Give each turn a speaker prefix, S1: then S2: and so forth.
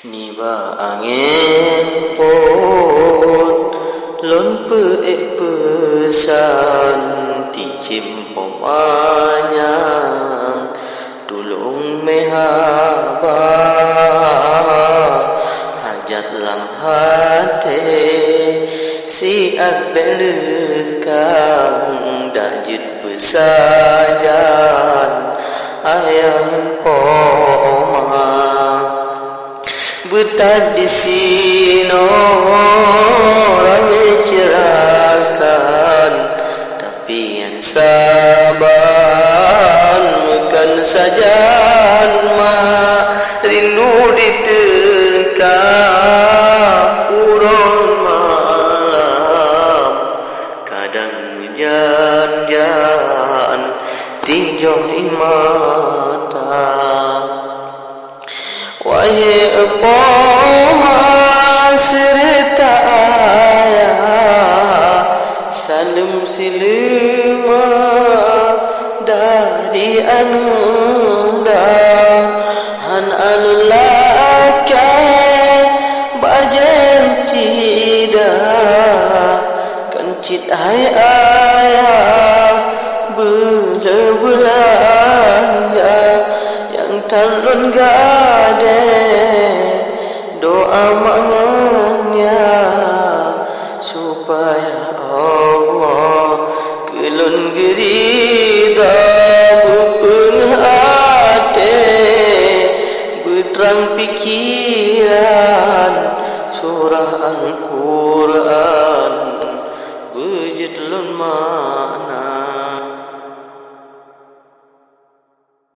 S1: Niba angin pun lon pesan ticim pomanyang tulung mehaba hajat lang hati si belekang dajit pesajan ayang poma betah di sino orang cerahkan tapi yang sabar bukan sajan mah rindu ditengkap urun malam kadang hujan tinjau mata wahai Epoma serta ayah salam silima dari anda han anulakai bajan cida kencit hai ayah belanja yang talon gade doa mangannya supaya Allah kelon gerida bupeng hati beterang pikir